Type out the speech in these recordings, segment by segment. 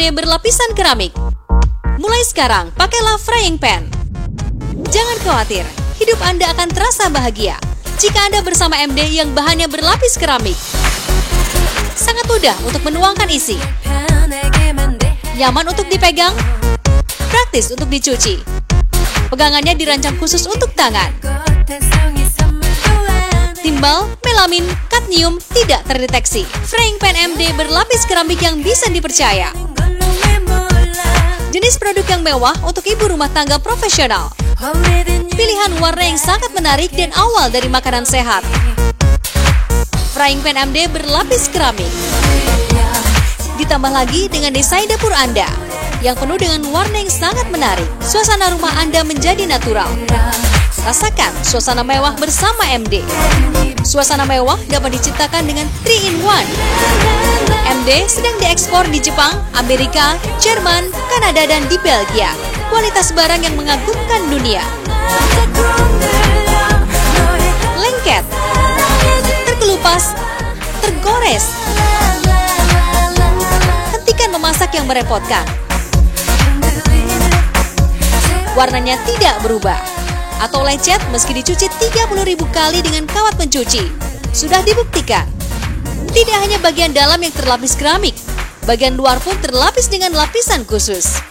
MD berlapisan keramik. Mulai sekarang, pakailah frying pan. Jangan khawatir, hidup Anda akan terasa bahagia jika Anda bersama MD yang bahannya berlapis keramik. Sangat mudah untuk menuangkan isi, nyaman untuk dipegang, praktis untuk dicuci. Pegangannya dirancang khusus untuk tangan. Timbal, melamin, kadmium tidak terdeteksi. Frying pan MD berlapis keramik yang bisa dipercaya. Jenis produk yang mewah untuk ibu rumah tangga profesional. Pilihan warna yang sangat menarik dan awal dari makanan sehat. Frying pan MD berlapis keramik. Ditambah lagi dengan desain dapur Anda yang penuh dengan warna yang sangat menarik. Suasana rumah Anda menjadi natural. Rasakan suasana mewah bersama MD. Suasana mewah dapat diciptakan dengan 3-in-1. MD sedang diekspor di Jepang, Amerika, Jerman, Kanada, dan di Belgia. Kualitas barang yang mengagumkan dunia. Lengket, terkelupas, tergores. Hentikan memasak yang merepotkan. Warnanya tidak berubah atau lecet meski dicuci 30.000 kali dengan kawat pencuci. Sudah dibuktikan. Tidak hanya bagian dalam yang terlapis keramik, bagian luar pun terlapis dengan lapisan khusus.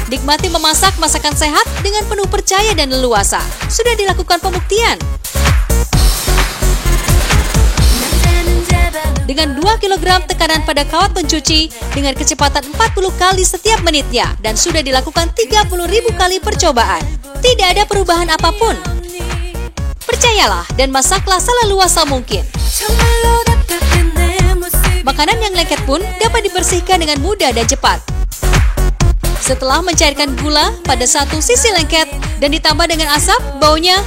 Nikmati memasak masakan sehat dengan penuh percaya dan leluasa. Sudah dilakukan pembuktian. Dengan 2 kg tekanan pada kawat pencuci dengan kecepatan 40 kali setiap menitnya dan sudah dilakukan 30.000 kali percobaan. Tidak ada perubahan apapun. Percayalah dan masaklah seleluasa mungkin. Makanan yang lengket pun dapat dibersihkan dengan mudah dan cepat. Setelah mencairkan gula pada satu sisi lengket dan ditambah dengan asap, baunya,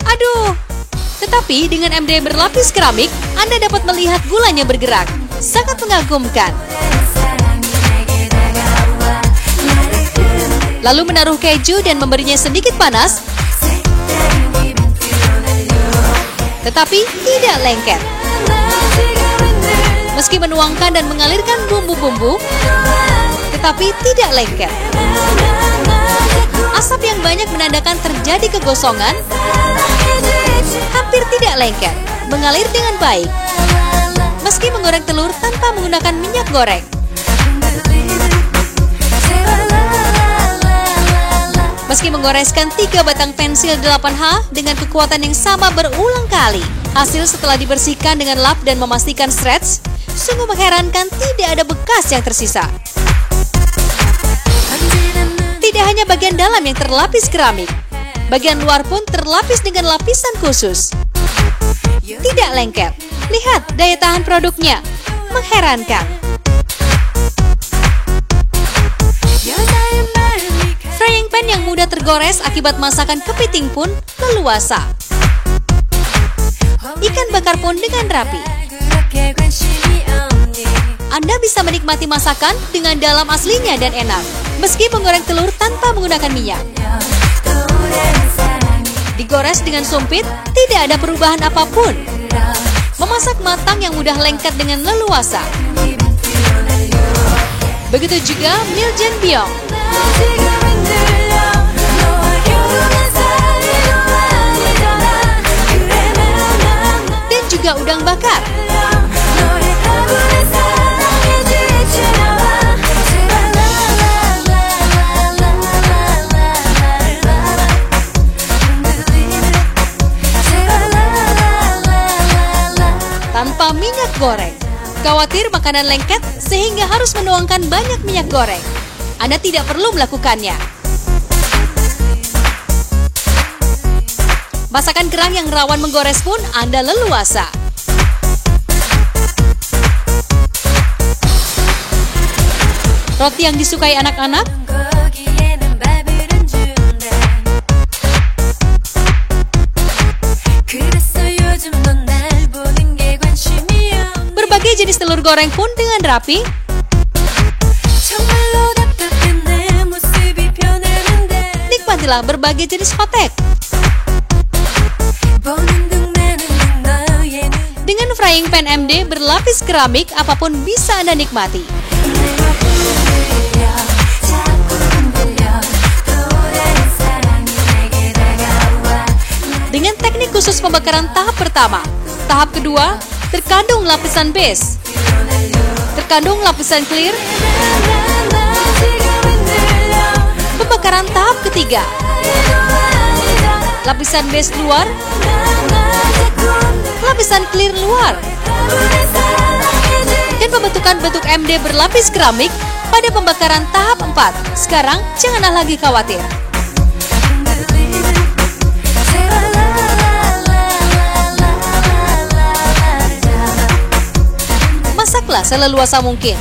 aduh. Tetapi dengan MD berlapis keramik, Anda dapat melihat gulanya bergerak. Sangat mengagumkan. Lalu menaruh keju dan memberinya sedikit panas, tetapi tidak lengket. Meski menuangkan dan mengalirkan bumbu-bumbu, tetapi tidak lengket. Asap yang banyak menandakan terjadi kegosongan, hampir tidak lengket, mengalir dengan baik. Meski menggoreng telur tanpa menggunakan minyak goreng. Meski menggoreskan 3 batang pensil 8H dengan kekuatan yang sama berulang kali. Hasil setelah dibersihkan dengan lap dan memastikan stretch, sungguh mengherankan tidak ada bekas yang tersisa. Tidak hanya bagian dalam yang terlapis keramik, bagian luar pun terlapis dengan lapisan khusus. Tidak lengket. Lihat daya tahan produknya. Mengherankan. Frying pan yang mudah tergores akibat masakan kepiting pun leluasa. Ikan bakar pun dengan rapi. Anda bisa menikmati masakan dengan dalam aslinya dan enak, meski menggoreng telur tanpa menggunakan minyak. Digores dengan sumpit, tidak ada perubahan apapun. Memasak matang yang mudah lengket dengan leluasa. Begitu juga Miljen Biong. Dan juga udang bakar. Tanpa minyak goreng. Khawatir makanan lengket sehingga harus menuangkan banyak minyak goreng? Anda tidak perlu melakukannya. Masakan kerang yang rawan menggores pun Anda leluasa. Roti yang disukai anak-anak? Berbagai jenis telur goreng pun dengan rapi. Nikmatilah berbagai jenis hotek. Dengan frying pan MD berlapis keramik, apapun bisa Anda nikmati. Dengan teknik khusus pembakaran tahap pertama, tahap kedua, terkandung lapisan base, terkandung lapisan clear, pembakaran tahap ketiga, lapisan base luar, lapisan clear luar, dan pembentukan bentuk MD berlapis keramik pada pembakaran tahap 4. Sekarang janganlah lagi khawatir. Masaklah seleluasa mungkin.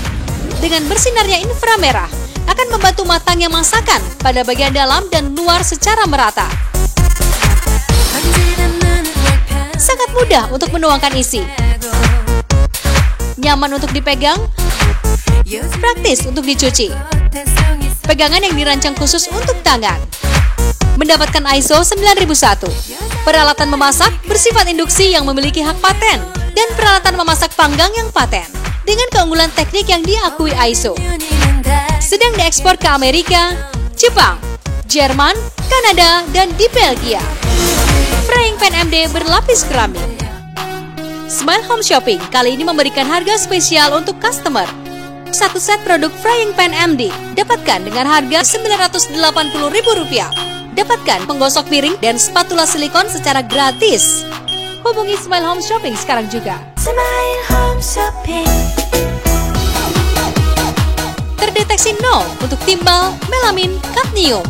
Dengan bersinarnya inframerah akan membantu matangnya masakan pada bagian dalam dan luar secara merata. Sangat mudah untuk menuangkan isi. Nyaman untuk dipegang, praktis untuk dicuci. Pegangan yang dirancang khusus untuk tangan. Mendapatkan ISO 9001. Peralatan memasak bersifat induksi yang memiliki hak paten dan peralatan memasak panggang yang paten dengan keunggulan teknik yang diakui ISO. Sedang diekspor ke Amerika, Jepang, Jerman, Kanada, dan di Belgia. Frying pan MD berlapis keramik. Smile Home Shopping kali ini memberikan harga spesial untuk customer. Satu set produk frying pan MD dapatkan dengan harga Rp980.000. Dapatkan penggosok piring dan spatula silikon secara gratis. Hubungi Smile Home Shopping sekarang juga. Smile Home Shopping. Terdeteksi 0 untuk timbal, melamin, kadmium.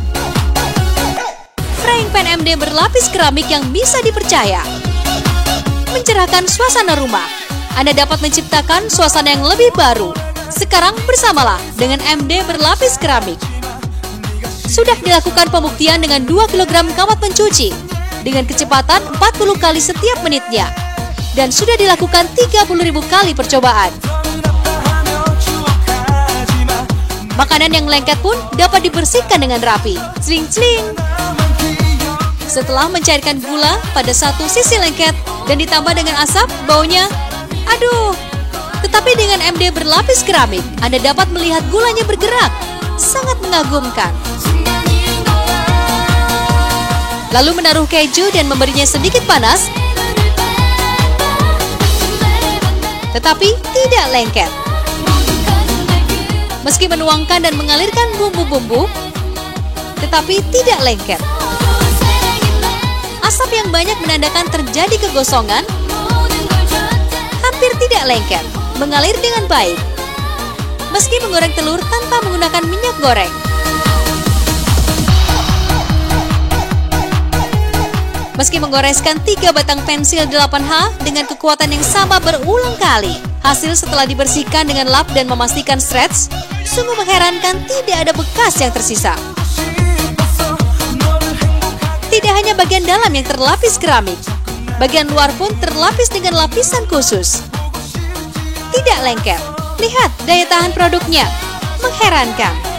Frying pan MD berlapis keramik yang bisa dipercaya. Mencerahkan suasana rumah. Anda dapat menciptakan suasana yang lebih baru. Sekarang bersamalah dengan MD berlapis keramik. Sudah dilakukan pembuktian dengan 2 kg kawat pencuci dengan kecepatan 40 kali setiap menitnya. Dan sudah dilakukan 30.000 kali percobaan. Makanan yang lengket pun dapat dibersihkan dengan rapi. Cling-cling. Setelah mencairkan gula pada satu sisi lengket dan ditambah dengan asap, baunya, aduh. Tetapi dengan MD berlapis keramik, Anda dapat melihat gulanya bergerak. Sangat mengagumkan. Lalu menaruh keju dan memberinya sedikit panas, tetapi tidak lengket. Meski menuangkan dan mengalirkan bumbu-bumbu, tetapi tidak lengket. Asap yang banyak menandakan terjadi kegosongan, hampir tidak lengket, mengalir dengan baik. Meski menggoreng telur tanpa menggunakan minyak goreng. Meski menggoreskan 3 batang pensil 8H dengan kekuatan yang sama berulang kali, hasil setelah dibersihkan dengan lap dan memastikan stretch, sungguh mengherankan tidak ada bekas yang tersisa. Tidak hanya bagian dalam yang terlapis keramik, bagian luar pun terlapis dengan lapisan khusus. Tidak lengket. Lihat daya tahan produknya, mengherankan.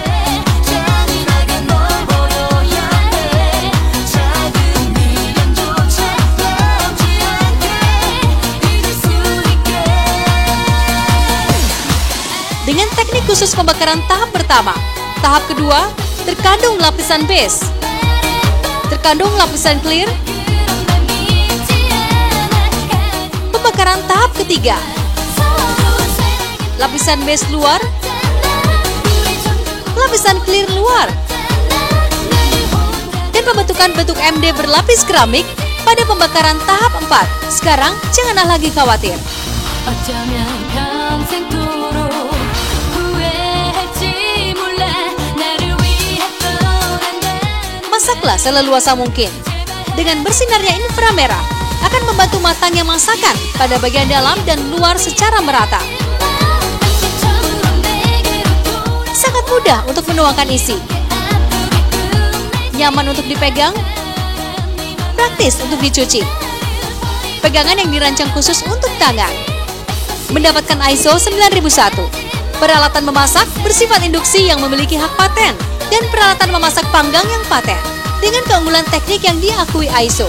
Dengan teknik khusus pembakaran tahap pertama, tahap kedua, terkandung lapisan base, terkandung lapisan clear, pembakaran tahap ketiga, lapisan base luar, lapisan clear luar, dan pembentukan bentuk MD berlapis keramik pada pembakaran tahap 4. Sekarang janganlah lagi khawatir. Masaklah seleluasa mungkin. Dengan bersinarnya inframerah akan membantu matangnya masakan pada bagian dalam dan luar secara merata. Sangat mudah untuk menuangkan isi. Nyaman untuk dipegang, praktis untuk dicuci. Pegangan yang dirancang khusus untuk tangan. Mendapatkan ISO 9001. Peralatan memasak bersifat induksi yang memiliki hak paten dan peralatan memasak panggang yang paten dengan keunggulan teknik yang diakui ISO.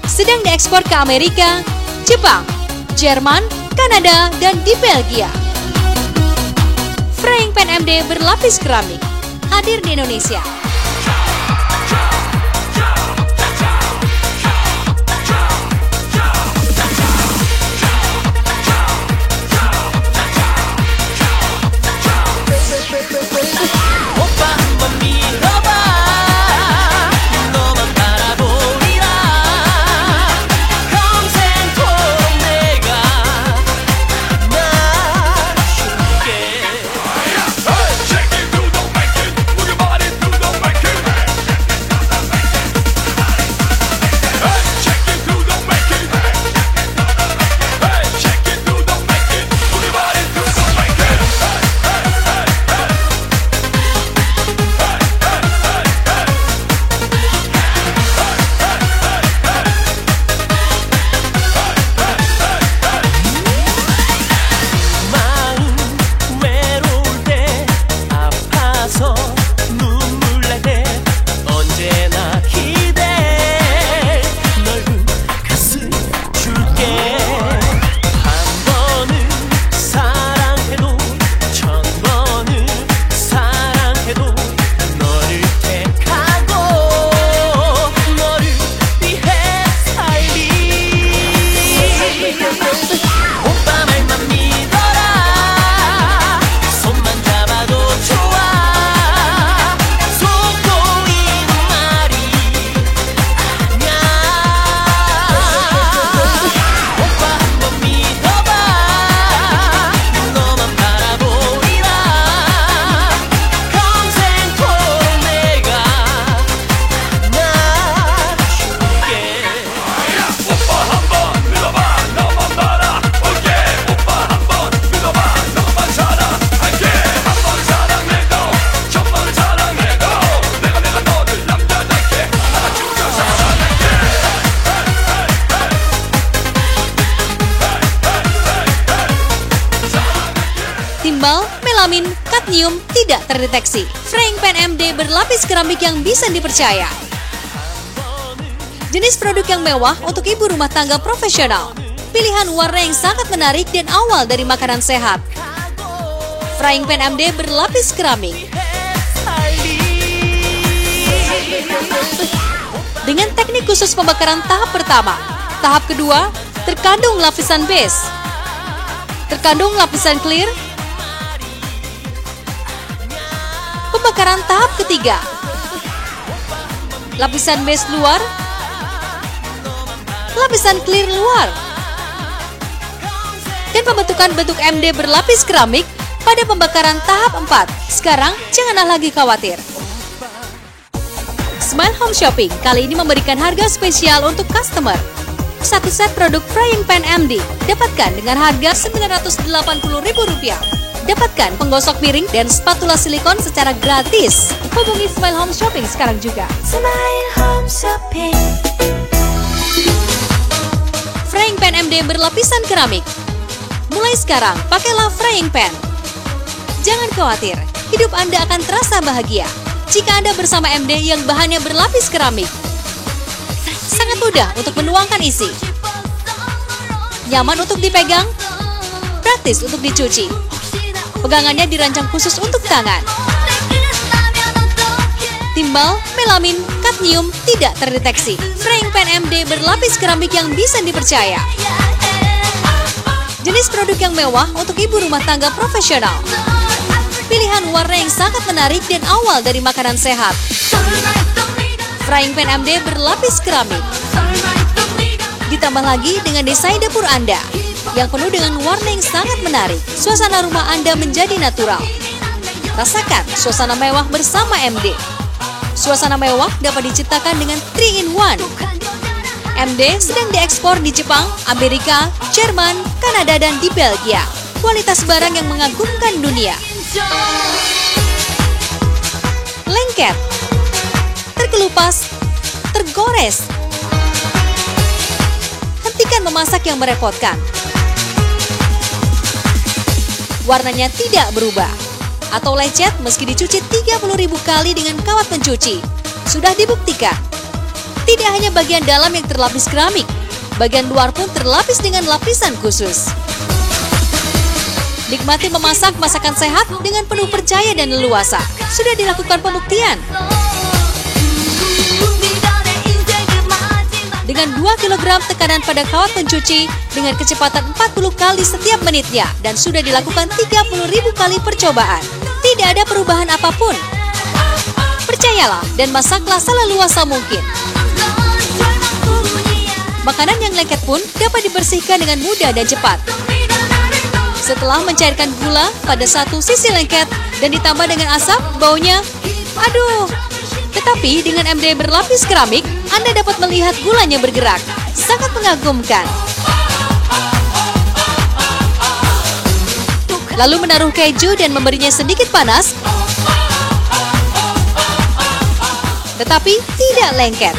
Sedang diekspor ke Amerika, Jepang, Jerman, Kanada, dan di Belgia. Frying Pan MD berlapis keramik hadir di Indonesia. Timbal, melamin, kadmium tidak terdeteksi. Frying Pan MD berlapis keramik yang bisa dipercaya. Jenis produk yang mewah untuk ibu rumah tangga profesional. Pilihan warna yang sangat menarik dan awal dari makanan sehat. Frying Pan MD berlapis keramik. Dengan teknik khusus pembakaran tahap pertama. Tahap kedua, terkandung lapisan base. Terkandung lapisan clear. Pembakaran tahap ketiga, lapisan base luar, lapisan clear luar, dan pembentukan bentuk MD berlapis keramik pada pembakaran tahap 4. Sekarang janganlah lagi khawatir. Smile Home Shopping kali ini memberikan harga spesial untuk customer. Satu set produk Frying Pan MD dapatkan dengan harga Rp980.000. Dapatkan penggosok piring dan spatula silikon secara gratis. Hubungi Smile Home Shopping sekarang juga. Smile Home Shopping. Frying Pan MD berlapisan keramik. Mulai sekarang, pakailah Frying Pan. Jangan khawatir, hidup Anda akan terasa bahagia jika Anda bersama MD yang bahannya berlapis keramik. Sangat mudah untuk menuangkan isi. Nyaman untuk dipegang, praktis untuk dicuci. Pegangannya dirancang khusus untuk tangan. Timbal, melamin, kadmium tidak terdeteksi. Frying Pan MD berlapis keramik yang bisa dipercaya. Jenis produk yang mewah untuk ibu rumah tangga profesional. Pilihan warna yang sangat menarik dan awal dari makanan sehat. Frying Pan MD berlapis keramik. Ditambah lagi dengan desain dapur Anda yang penuh dengan warna yang sangat menarik. Suasana rumah Anda menjadi natural. Rasakan suasana mewah bersama MD. Suasana mewah dapat diciptakan dengan 3-in-1. MD sedang diekspor di Jepang, Amerika, Jerman, Kanada, dan di Belgia. Kualitas barang yang mengagumkan dunia. Lengket, terkelupas, tergores. Hentikan memasak yang merepotkan. Warnanya tidak berubah atau lecet meski dicuci 30.000 kali dengan kawat pencuci. Sudah dibuktikan. Tidak hanya bagian dalam yang terlapis keramik, bagian luar pun terlapis dengan lapisan khusus. Nikmati memasak masakan sehat dengan penuh percaya dan leluasa. Sudah dilakukan pembuktian. Dengan 2 kg tekanan pada kawat pencuci dengan kecepatan 40 kali setiap menitnya dan sudah dilakukan 30.000 kali percobaan. Tidak ada perubahan apapun. Percayalah dan masaklah seleluasa mungkin. Makanan yang lengket pun dapat dibersihkan dengan mudah dan cepat. Setelah mencairkan gula pada satu sisi lengket dan ditambah dengan asap, baunya, aduh. Tetapi dengan MD berlapis keramik, Anda dapat melihat gulanya bergerak. Sangat mengagumkan. Lalu menaruh keju dan memberinya sedikit panas, tetapi tidak lengket.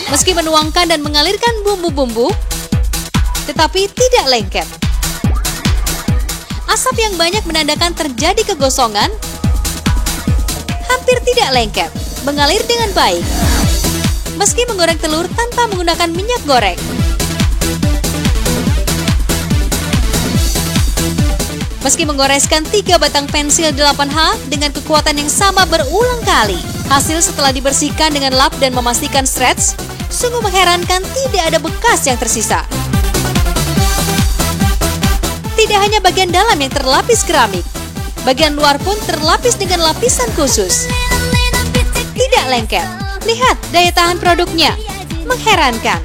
Meski menuangkan dan mengalirkan bumbu-bumbu, tetapi tidak lengket. Asap yang banyak menandakan terjadi kegosongan, hampir tidak lengket, mengalir dengan baik. Meski menggoreng telur tanpa menggunakan minyak goreng. Meski menggoreskan 3 batang pensil 8H dengan kekuatan yang sama berulang kali, hasil setelah dibersihkan dengan lap dan memastikan stretch, sungguh mengherankan tidak ada bekas yang tersisa. Tidak hanya bagian dalam yang terlapis keramik, bagian luar pun terlapis dengan lapisan khusus. Tidak lengket. Lihat daya tahan produknya. Mengherankan.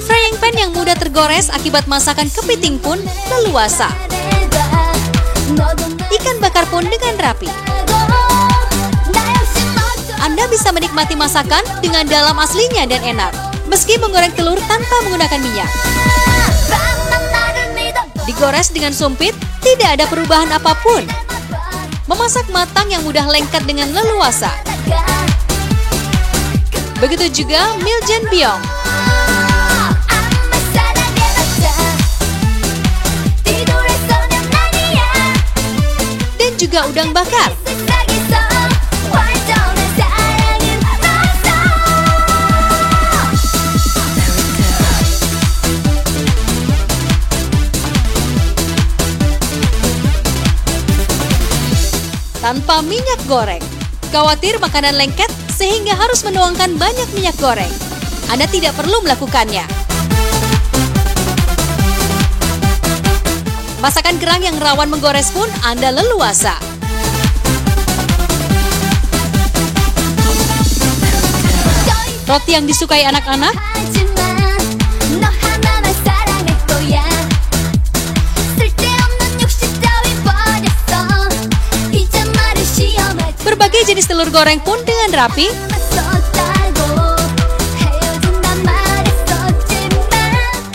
Frying pan yang mudah tergores akibat masakan kepiting pun leluasa. Ikan bakar pun dengan rapi. Anda bisa menikmati masakan dengan dalam aslinya dan enak, meski menggoreng telur tanpa menggunakan minyak. Digores dengan sumpit, tidak ada perubahan apapun. Memasak matang yang mudah lengket dengan leluasa. Begitu juga Miljen Biong. Dan juga udang bakar. Tanpa minyak goreng. Khawatir makanan lengket sehingga harus menuangkan banyak minyak goreng? Anda tidak perlu melakukannya. Masakan kerang yang rawan menggores pun Anda leluasa. Roti yang disukai anak-anak? Berbagai jenis telur goreng pun dengan rapi.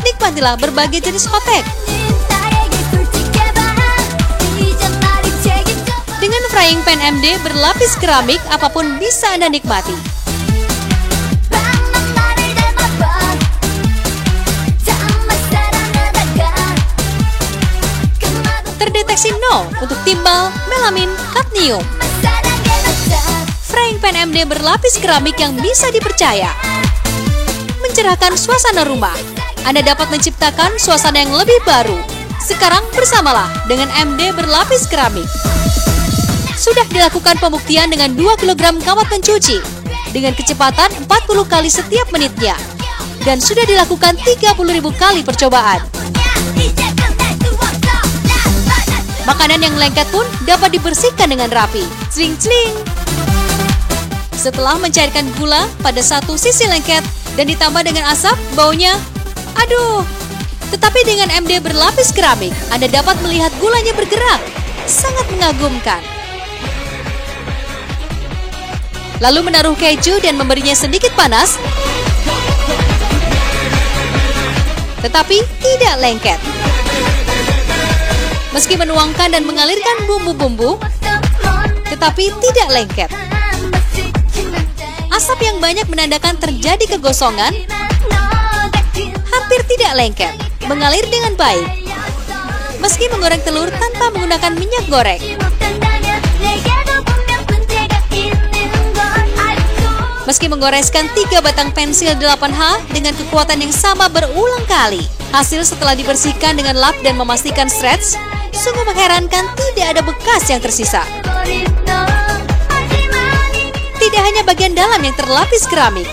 Nikmatilah berbagai jenis hotek. Dengan frying pan MD berlapis keramik, apapun bisa Anda nikmati. Terdeteksi 0 untuk timbal, melamin, kadmium. Frying pan MD berlapis keramik yang bisa dipercaya. Mencerahkan suasana rumah. Anda dapat menciptakan suasana yang lebih baru. Sekarang bersamalah dengan MD berlapis keramik. Sudah dilakukan pembuktian dengan 2 kg kawat pencuci dengan kecepatan 40 kali setiap menitnya. Dan sudah dilakukan 30.000 kali percobaan. Makanan yang lengket pun dapat dibersihkan dengan rapi. Cling-cling. Setelah mencairkan gula pada satu sisi lengket dan ditambah dengan asap, baunya, aduh. Tetapi dengan MD berlapis keramik, Anda dapat melihat gulanya bergerak. Sangat mengagumkan. Lalu menaruh keju dan memberinya sedikit panas, tetapi tidak lengket. Meski menuangkan dan mengalirkan bumbu-bumbu, tetapi tidak lengket. Asap yang banyak menandakan terjadi kegosongan, hampir tidak lengket, mengalir dengan baik. Meski menggoreng telur tanpa menggunakan minyak goreng. Meski menggoreskan 3 batang pensil 8H dengan kekuatan yang sama berulang kali, hasil setelah dibersihkan dengan lap dan memastikan stretch, sungguh mengherankan tidak ada bekas yang tersisa. Tidak hanya bagian dalam yang terlapis keramik,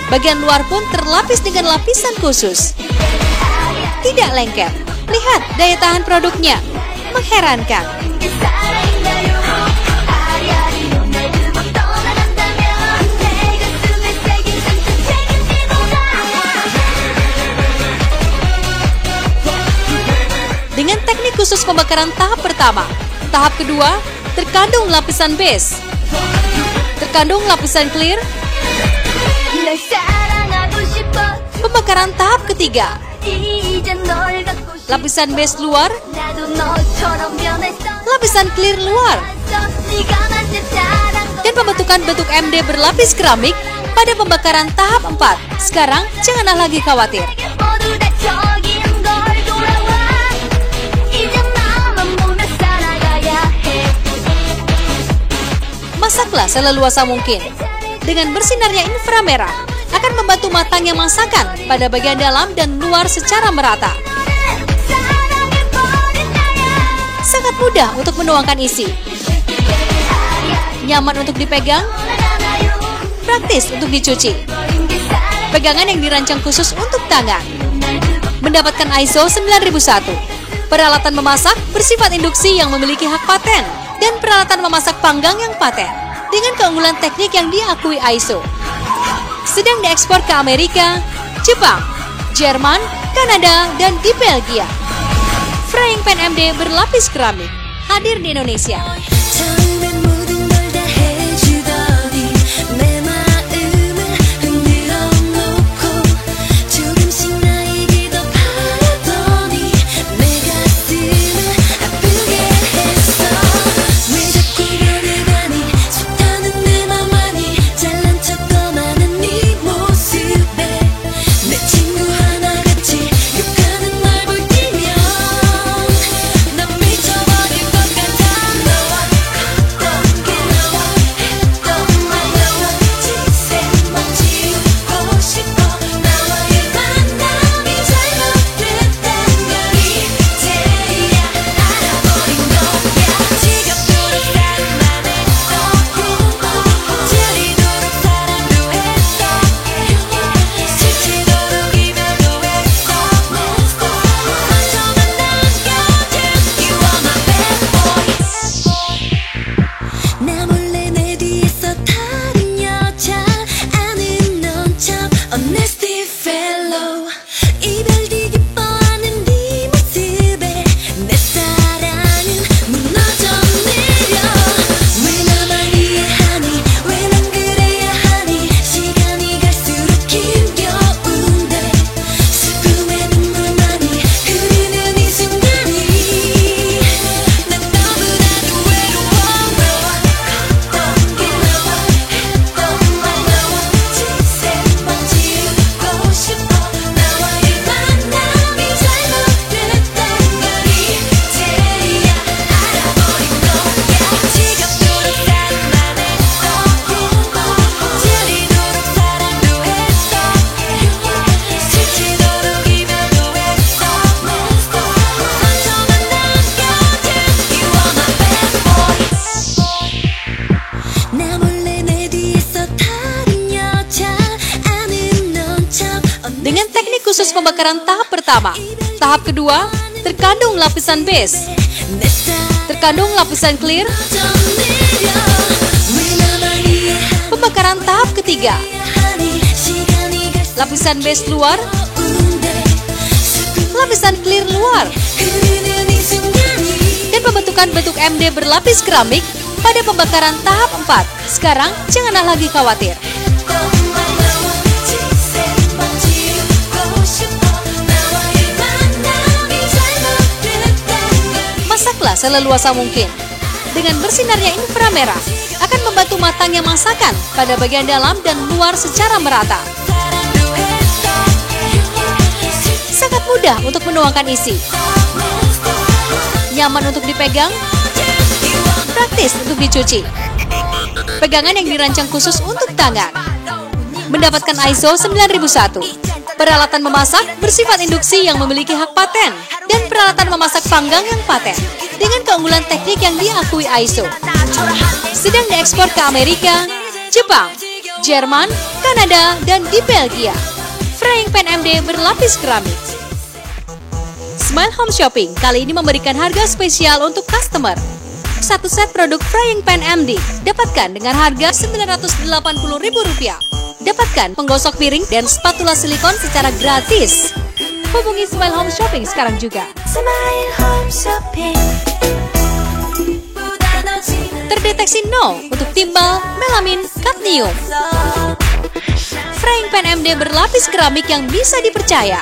bagian luar pun terlapis dengan lapisan khusus. Tidak lengket, lihat daya tahan produknya, mengherankan. Dengan teknik khusus pembakaran tahap pertama, tahap kedua terkandung lapisan base, terkandung lapisan clear. Pembakaran tahap ketiga, lapisan base luar, lapisan clear luar, dan pembentukan bentuk MD berlapis keramik pada pembakaran tahap 4. Sekarang janganlah lagi khawatir. Masaklah seleluasa mungkin. Dengan bersinarnya inframerah akan membantu matangnya masakan pada bagian dalam dan luar secara merata. Sangat mudah untuk menuangkan isi. Nyaman untuk dipegang, praktis untuk dicuci. Pegangan yang dirancang khusus untuk tangan. Mendapatkan ISO 9001. Peralatan memasak bersifat induksi yang memiliki hak paten dan peralatan memasak panggang yang paten dengan keunggulan teknik yang diakui ISO. Sedang diekspor ke Amerika, Jepang, Jerman, Kanada, dan di Belgia. Frying pan MD berlapis keramik hadir di Indonesia. Dengan teknik khusus pembakaran tahap pertama, tahap kedua terkandung lapisan base, terkandung lapisan clear. Pembakaran tahap ketiga, lapisan base luar, lapisan clear luar, dan pembentukan bentuk MD berlapis keramik pada pembakaran tahap 4. Sekarang janganlah lagi khawatir. Masaklah seleluasa mungkin. Dengan bersinarnya inframerah akan membantu matangnya masakan pada bagian dalam dan luar secara merata. Sangat mudah untuk menuangkan isi. Nyaman untuk dipegang, praktis untuk dicuci. Pegangan yang dirancang khusus untuk tangan. Mendapatkan ISO 9001. Peralatan memasak bersifat induksi yang memiliki hak paten. Dan peralatan memasak panggang yang paten. Dengan keunggulan teknik yang diakui ISO. Sedang diekspor ke Amerika, Jepang, Jerman, Kanada, dan di Belgia. Frying pan MD berlapis keramik. Smile Home Shopping kali ini memberikan harga spesial untuk customer. Satu set produk frying pan MD dapatkan dengan harga Rp980.000. Dapatkan penggosok piring dan spatula silikon secara gratis. Hubungi Smile Home Shopping sekarang juga. Smile Home Shopping. Terdeteksi no untuk timbal, melamin, kadmium. Frying pan MD berlapis keramik yang bisa dipercaya.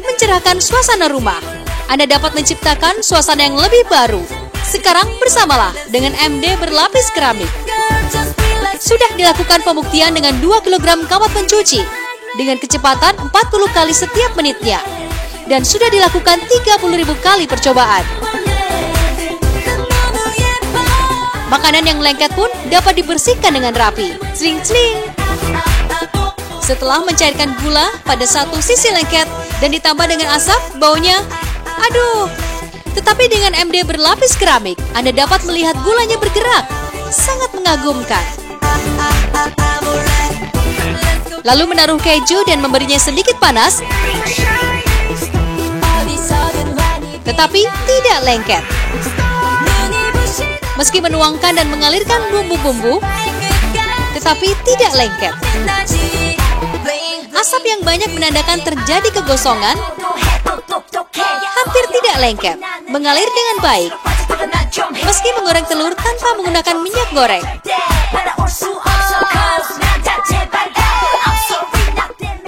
Mencerahkan suasana rumah. Anda dapat menciptakan suasana yang lebih baru. Sekarang bersamalah dengan MD berlapis keramik. Sudah dilakukan pembuktian dengan 2 kg kawat pencuci dengan kecepatan 40 kali setiap menitnya. Dan sudah dilakukan 30.000 kali percobaan. Makanan yang lengket pun dapat dibersihkan dengan rapi. Celing-celing. Setelah mencairkan gula pada satu sisi lengket dan ditambah dengan asap, baunya, aduh. Tetapi dengan MD berlapis keramik, Anda dapat melihat gulanya bergerak. Sangat mengagumkan. Lalu menaruh keju dan memberinya sedikit panas, tetapi tidak lengket. Meski menuangkan dan mengalirkan bumbu-bumbu, tetapi tidak lengket. Asap yang banyak menandakan terjadi kegosongan, hampir tidak lengket, mengalir dengan baik. Meski menggoreng telur tanpa menggunakan minyak goreng.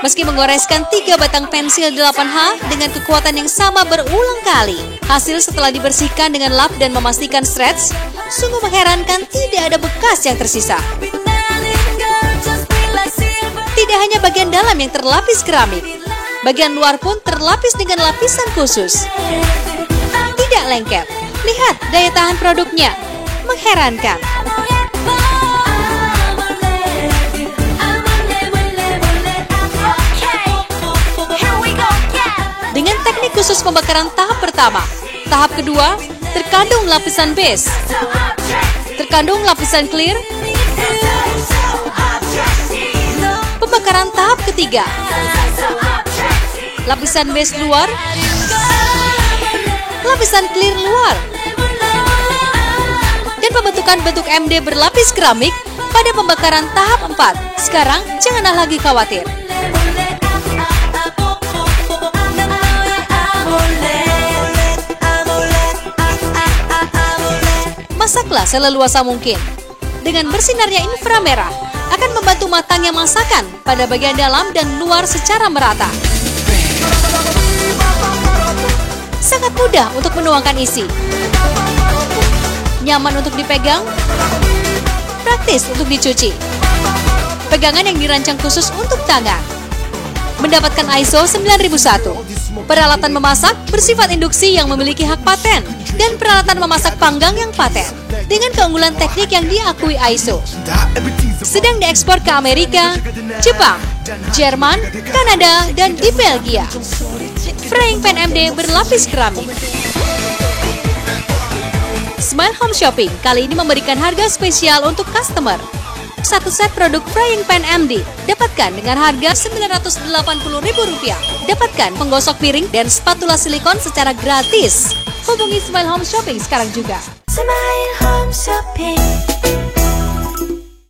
Meski menggoreskan 3 batang pensil 8H dengan kekuatan yang sama berulang kali. Hasil setelah dibersihkan dengan lap dan memastikan stretch, sungguh mengherankan tidak ada bekas yang tersisa. Tidak hanya bagian dalam yang terlapis keramik, bagian luar pun terlapis dengan lapisan khusus. Tidak lengket. Lihat daya tahan produknya. Mengherankan. Dengan teknik khusus pembakaran tahap pertama, tahap kedua terkandung lapisan base, terkandung lapisan clear, pembakaran tahap ketiga, lapisan base luar, lapisan clear luar, dan pembentukan bentuk MD berlapis keramik pada pembakaran tahap 4. Sekarang janganlah lagi khawatir. Masaklah seleluasa mungkin. Dengan bersinarnya inframerah akan membantu matangnya masakan pada bagian dalam dan luar secara merata. Sangat mudah untuk menuangkan isi. Nyaman untuk dipegang, praktis untuk dicuci. Pegangan yang dirancang khusus untuk tangan. Mendapatkan ISO 9001. Peralatan memasak bersifat induksi yang memiliki hak paten. Dan peralatan memasak panggang yang paten dengan keunggulan teknik yang diakui ISO. Sedang diekspor ke Amerika, Jepang, Jerman, Kanada, dan di Belgia. Frying pan MD berlapis keramik. Smile Home Shopping kali ini memberikan harga spesial untuk customer. Satu set produk frying pan MD dapatkan dengan harga Rp980.000. Dapatkan penggosok piring dan spatula silikon secara gratis. Hubungi Smile Home Shopping sekarang juga. Smile Home Shopping.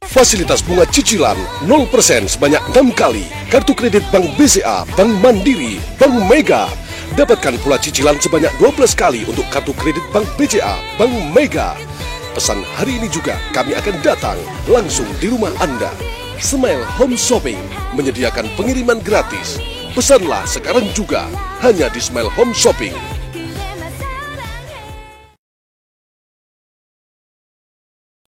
Fasilitas bunga cicilan 0% sebanyak 6 kali. Kartu kredit Bank BCA, Bank Mandiri, Bank Mega. Dapatkan pula cicilan sebanyak 12 kali untuk kartu kredit Bank BCA, Bank Mega. Pesan hari ini juga kami akan datang langsung di rumah Anda. Smile Home Shopping menyediakan pengiriman gratis. Pesanlah sekarang juga hanya di Smile Home Shopping.